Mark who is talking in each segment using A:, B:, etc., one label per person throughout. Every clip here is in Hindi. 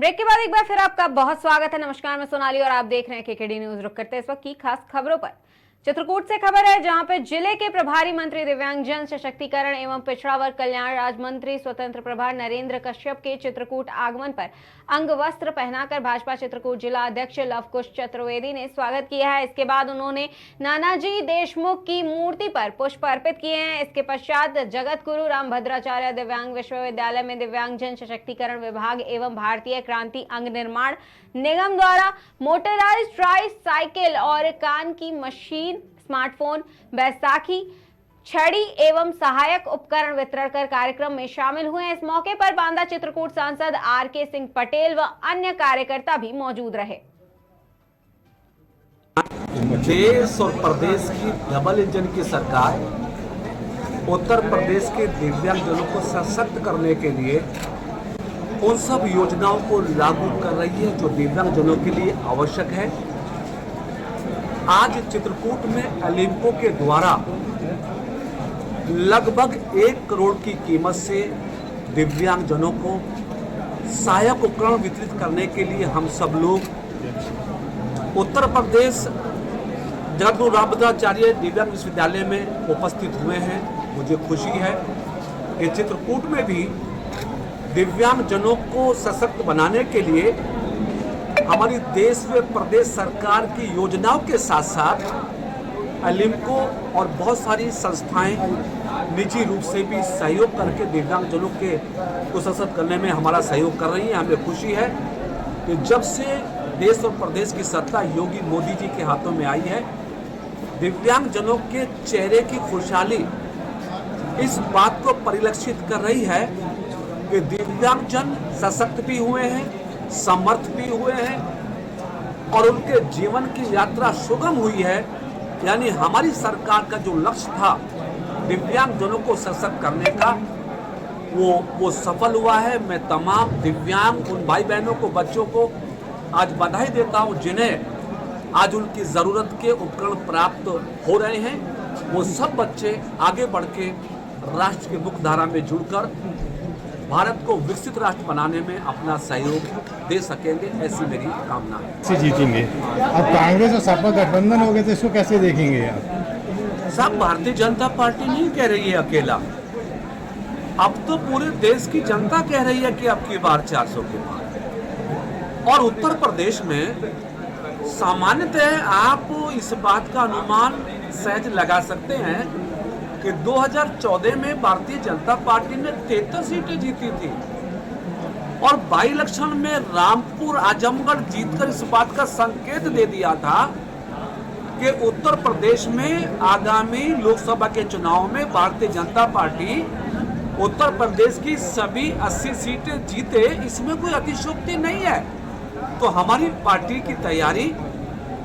A: ब्रेक के बाद एक बार फिर आपका बहुत स्वागत है। नमस्कार, मैं सोनाली और आप देख रहे हैं केकेडी न्यूज। रुक करते हैं इस वक्त की खास खबरों पर। चित्रकूट से खबर है, जहां पर जिले के प्रभारी मंत्री दिव्यांगजन सशक्तिकरण एवं पिछड़ा वर्ग कल्याण राज्य मंत्री स्वतंत्र प्रभार नरेंद्र कश्यप के चित्रकूट आगमन पर अंग वस्त्र पहनाकर भाजपा चित्रकूट जिला अध्यक्ष लवकुश चतुर्वेदी ने स्वागत किया है। इसके बाद उन्होंने नानाजी देशमुख की मूर्ति पर पुष्प अर्पित किए हैं। इसके पश्चात जगत गुरु रामभद्राचार्य दिव्यांग विश्वविद्यालय में दिव्यांगजन सशक्तिकरण विभाग एवं भारतीय क्रांति अंग निर्माण निगम द्वारा मोटराइज्ड ट्राई साइकिल और कान की मशीन, स्मार्टफोन, बैसाखी, छड़ी एवं सहायक उपकरण वितरण कर कार्यक्रम में शामिल हुए। इस मौके पर बांदा चित्रकूट सांसद आर.के. सिंह पटेल व अन्य कार्यकर्ता भी मौजूद रहे।
B: देश और प्रदेश की डबल इंजन की सरकार उत्तर प्रदेश के दिव्यांगजनों को सशक्त करने के लिए उन सब योजनाओं को लागू कर रही है जो दिव्यांगजनों के लिए आवश्यक है। आज चित्रकूट में एलिम्को के द्वारा लगभग 1 करोड़ की कीमत से दिव्यांगजनों को सहायक उपकरण वितरित करने के लिए हम सब लोग उत्तर प्रदेश जगत गुरु रामभद्राचार्य दिव्यांग विश्वविद्यालय में उपस्थित हुए हैं। मुझे खुशी है कि चित्रकूट में भी दिव्यांगजनों को सशक्त बनाने के लिए हमारी देश व प्रदेश सरकार की योजनाओं के साथ साथ एलिम्को और बहुत सारी संस्थाएं निजी रूप से भी सहयोग करके दिव्यांगजनों के को सशक्त करने में हमारा सहयोग कर रही है। हमें खुशी है कि जब से देश और प्रदेश की सत्ता योगी मोदी जी के हाथों में आई है, दिव्यांगजनों के चेहरे की खुशहाली इस बात को परिलक्षित कर रही है कि दिव्यांगजन सशक्त भी हुए हैं, समर्थ भी हुए हैं और उनके जीवन की यात्रा सुगम हुई है। यानी हमारी सरकार का जो लक्ष्य था दिव्यांगजनों को सशक्त करने का, वो सफल हुआ है। मैं तमाम दिव्यांग उन भाई बहनों को, बच्चों को आज बधाई देता हूं जिन्हें आज उनकी ज़रूरत के उपकरण प्राप्त हो रहे हैं। वो सब बच्चे आगे बढ़ के राष्ट्र की मुख्यधारा में जुड़कर भारत को विकसित राष्ट्र बनाने में अपना सहयोग दे सकेंगे, ऐसी मेरी कामना है।
C: से जीतेंगे। अब कांग्रेस और सपा गठबंधन हो गए तो इसको कैसे देखेंगे आप?
B: सब भारतीय जनता पार्टी नहीं कह रही है अकेला, अब तो पूरे देश की जनता कह रही है कि अब की बार 400 के पार। और उत्तर प्रदेश में सामान्यतः आप इस बात का अनुमान सहज लगा सकते हैं कि 2014 में भारतीय जनता पार्टी ने 73 सीटें जीती थी और बाई इलेक्शन में रामपुर आजमगढ़ जीतकर इस बात का संकेत दे दिया था कि उत्तर प्रदेश में आगामी लोकसभा के चुनाव में भारतीय जनता पार्टी उत्तर प्रदेश की सभी 80 सीटें जीते। इसमें कोई अतिशयोक्ति नहीं है। तो हमारी पार्टी की तैयारी,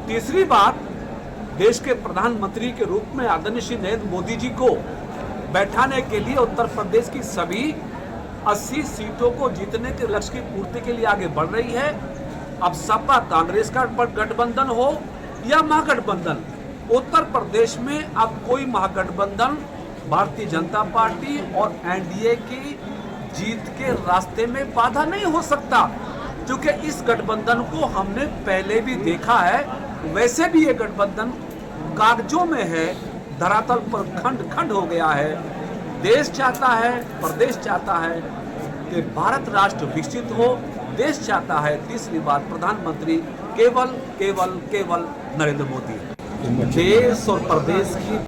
B: तीसरी बात, देश के प्रधानमंत्री के रूप में आदरणीय श्री नरेंद्र मोदी जी को बैठाने के लिए उत्तर प्रदेश की सभी 80 सीटों को जीतने के लक्ष्य की पूर्ति के लिए आगे बढ़ रही है। अब सपा कांग्रेस का गठबंधन हो या महागठबंधन, उत्तर प्रदेश में अब कोई महागठबंधन भारतीय जनता पार्टी और एनडीए की जीत के रास्ते में बाधा नहीं हो सकता, क्योंकि इस गठबंधन को हमने पहले भी देखा है। वैसे भी ये गठबंधन कागजों में है, धरातल पर खंड खंड हो गया है। देश चाहता है, प्रदेश चाहता है कि भारत राष्ट्र विकसित हो, देश चाहता है, तीसरी बात, प्रधानमंत्री केवल केवल केवल नरेंद्र मोदी। देश और प्रदेश की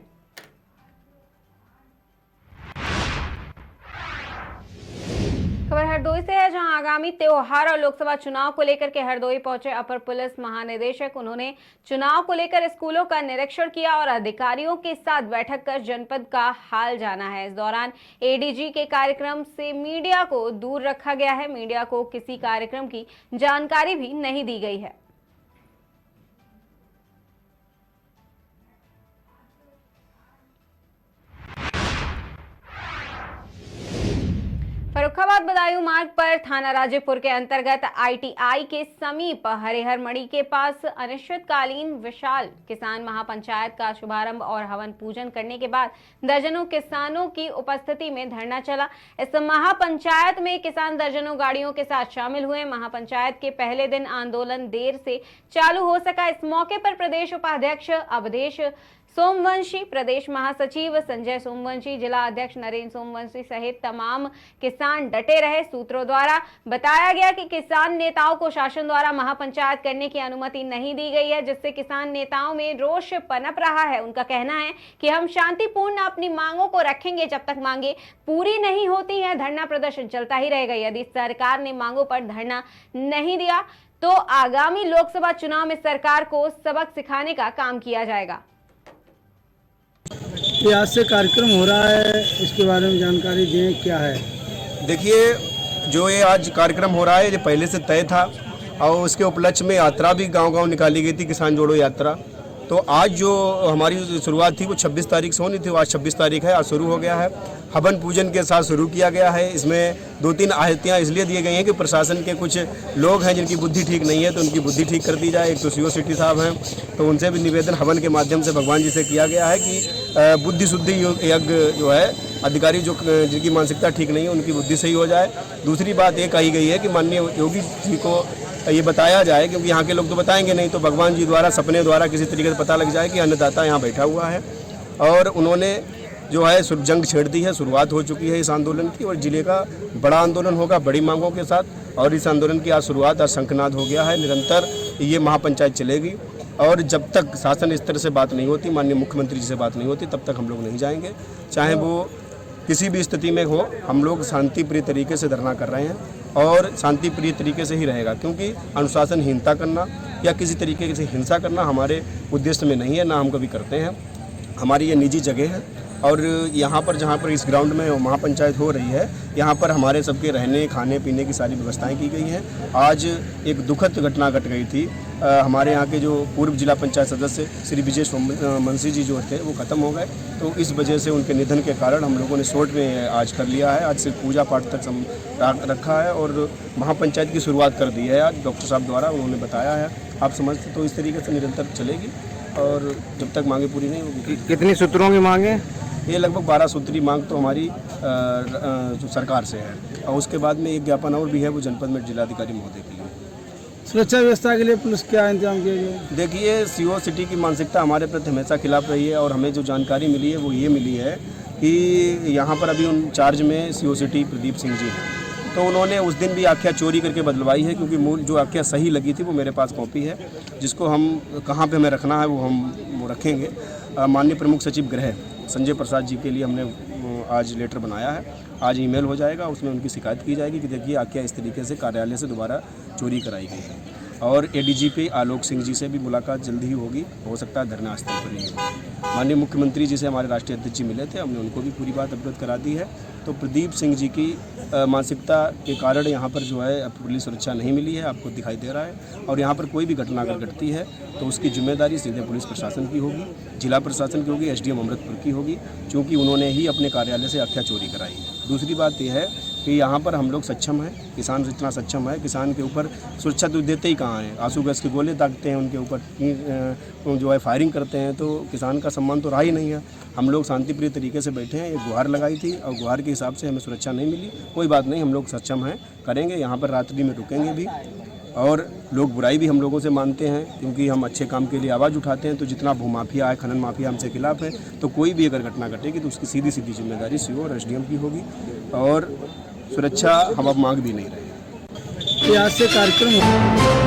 A: खबर हरदोई से है, जहां आगामी त्योहार और लोकसभा चुनाव को लेकर के हरदोई पहुंचे अपर पुलिस महानिदेशक। उन्होंने चुनाव को लेकर स्कूलों का निरीक्षण किया और अधिकारियों के साथ बैठक कर जनपद का हाल जाना है। इस दौरान एडीजी के कार्यक्रम से मीडिया को दूर रखा गया है। मीडिया को किसी कार्यक्रम की जानकारी भी नहीं दी गई है। फर्रुखाबाद फैजाबाद बदायूं मार्ग पर थाना राजेपुर के अंतर्गत ITI के समीप हरिहर मड़ी के पास अनिश्चितकालीन विशाल किसान महापंचायत का शुभारंभ और हवन पूजन करने के बाद दर्जनों किसानों की उपस्थिति में धरना चला। इस महापंचायत में किसान दर्जनों गाड़ियों के साथ शामिल हुए। महापंचायत के पहले दिन आंदोलन देर से चालू हो सका। इस मौके पर प्रदेश उपाध्यक्ष अवधेश सोमवंशी, प्रदेश महासचिव संजय सोमवंशी, जिला अध्यक्ष नरेंद्र सोमवंशी सहित तमाम किसान डटे रहे। सूत्रों द्वारा बताया गया कि किसान नेताओं को शासन द्वारा महापंचायत करने की अनुमति नहीं दी गई है, जिससे किसान नेताओं में रोष पनप रहा है। उनका कहना है कि हम शांतिपूर्ण अपनी मांगों को रखेंगे, जब तक मांगे पूरी नहीं होती है धरना प्रदर्शन चलता ही रहेगा। यदि सरकार ने मांगों पर धरना नहीं दिया तो आगामी लोकसभा चुनाव में सरकार को सबक सिखाने का काम किया जाएगा।
D: ये आज से कार्यक्रम हो रहा है, इसके बारे में जानकारी दें, क्या है?
E: देखिए, जो ये आज कार्यक्रम हो रहा है ये पहले से तय था और उसके उपलक्ष्य में यात्रा भी गांव-गांव निकाली गई थी, किसान जोड़ो यात्रा। तो आज जो हमारी शुरुआत थी वो 26 तारीख से होनी थी, आज 26 तारीख है, आज शुरू हो गया है। हवन पूजन के साथ शुरू किया गया है। इसमें 2-3 आहतियाँ इसलिए दी गई हैं कि प्रशासन के कुछ लोग हैं जिनकी बुद्धि ठीक नहीं है, तो उनकी बुद्धि ठीक कर दी जाए। एक तो CO सिटी साहब हैं, तो उनसे भी निवेदन हवन के माध्यम से भगवान जी से किया गया है कि बुद्धि शुद्धि यज्ञ जो है अधिकारी जो जिनकी मानसिकता ठीक नहीं है उनकी बुद्धि सही हो जाए। दूसरी बात ये कही गई है कि माननीय योगी जी को ये बताया जाए, क्योंकि यहाँ के लोग तो बताएंगे नहीं, तो भगवान जी द्वारा सपने द्वारा किसी तरीके से पता लग जाए कि अन्नदाता यहाँ बैठा हुआ है। और उन्होंने जो है जंग छेड़ दी है, शुरुआत हो चुकी है इस आंदोलन की और जिले का बड़ा आंदोलन होगा बड़ी मांगों के साथ। और इस आंदोलन की आज शुरुआत, आज शंखनाद हो गया है। निरंतर ये महापंचायत चलेगी और जब तक शासन स्तर से बात नहीं होती, माननीय मुख्यमंत्री जी से बात नहीं होती, तब तक हम लोग नहीं जाएंगे। चाहे वो किसी भी स्थिति में हो, हम लोग शांतिप्रिय तरीके से धरना कर रहे हैं और शांतिप्रिय तरीके से ही रहेगा, क्योंकि अनुशासनहीनता करना या किसी तरीके से हिंसा करना हमारे उद्देश्य में नहीं है, ना हम कभी करते हैं। हमारी ये निजी जगह है और यहाँ पर जहाँ पर इस ग्राउंड में महापंचायत हो रही है, यहाँ पर हमारे सबके रहने खाने पीने की सारी व्यवस्थाएं की गई हैं। आज एक दुखद घटना घट गई थी। हमारे यहाँ के जो पूर्व जिला पंचायत सदस्य श्री विजय सोमवंशी जी जो थे वो ख़त्म हो गए, तो इस वजह से उनके निधन के कारण हम लोगों ने शॉर्ट में आज कर लिया है। आज सिर्फ पूजा पाठ तक रखा है और महापंचायत की शुरुआत कर दी है आज डॉक्टर साहब द्वारा, उन्होंने बताया है। आप समझते तो इस तरीके से निरंतर चलेगी और जब तक मांगे पूरी नहीं होगी।
D: कितनी सूत्रों की मांग है?
E: ये लगभग 12 सूत्री मांग तो हमारी जो सरकार से है, और उसके बाद में एक ज्ञापन और भी है, वो जनपद में जिलाधिकारी महोदय के लिए।
D: सुरक्षा व्यवस्था के लिए पुलिस क्या इंतजाम किया गया?
E: देखिए, CO सिटी की मानसिकता हमारे प्रति हमेशा खिलाफ रही है और हमें जो जानकारी मिली है वो ये मिली है कि यहाँ पर अभी उन चार्ज में CO सिटी प्रदीप सिंह जी हैं, तो उन्होंने उस दिन भी आख्या चोरी करके बदलवाई है, क्योंकि मूल जो आख्या सही लगी थी वो मेरे पास कॉपी है, जिसको हम कहाँ पे हमें रखना है वो रखेंगे। माननीय प्रमुख सचिव गृह संजय प्रसाद जी के लिए हमने आज लेटर बनाया है, आज ईमेल हो जाएगा, उसमें उनकी शिकायत की जाएगी कि देखिए आख्या इस तरीके से कार्यालय से दोबारा चोरी कराई गई है। और ADGP आलोक सिंह जी से भी मुलाकात जल्दी ही होगी, हो सकता है धरना स्थल पर ही होगी। माननीय मुख्यमंत्री जी से हमारे राष्ट्रीय अध्यक्ष जी मिले थे, हमने उनको भी पूरी बात अवगत करा दी है। तो प्रदीप सिंह जी की मानसिकता के कारण यहाँ पर जो है पुलिस सुरक्षा नहीं मिली है, आपको दिखाई दे रहा है। और यहाँ पर कोई भी घटना अगर घटती है तो उसकी जिम्मेदारी सीधे पुलिस प्रशासन की होगी, जिला प्रशासन की होगी, SDM अमृतपुर की होगी, क्योंकि उन्होंने ही अपने कार्यालय से आख्या चोरी कराई है। दूसरी बात यह है कि यहाँ पर हम लोग सक्षम हैं, किसान इतना सक्षम है, किसान के ऊपर सुरक्षा तो देते ही कहाँ हैं, आंसू गैस के गोले दागते हैं उनके ऊपर, जो है फायरिंग करते हैं, तो किसान का सम्मान तो रहा ही नहीं है। हम लोग शांतिप्रिय तरीके से बैठे हैं, एक गुहार लगाई थी और गुहार के हिसाब से हमें सुरक्षा नहीं मिली, कोई बात नहीं, हम लोग सक्षम हैं, करेंगे। यहाँ पर रात्रि में रुकेंगे भी और लोग बुराई भी हम लोगों से मानते हैं, क्योंकि हम अच्छे काम के लिए आवाज़ उठाते हैं। तो जितना भूमाफिया है, खनन माफिया हमसे खिलाफ है, तो कोई भी अगर घटना घटेगी तो उसकी सीधी सीधी जिम्मेदारी CO और SDM की होगी और सुरक्षा हम अब मांग भी नहीं रहे।
D: आज से कार्यक्रम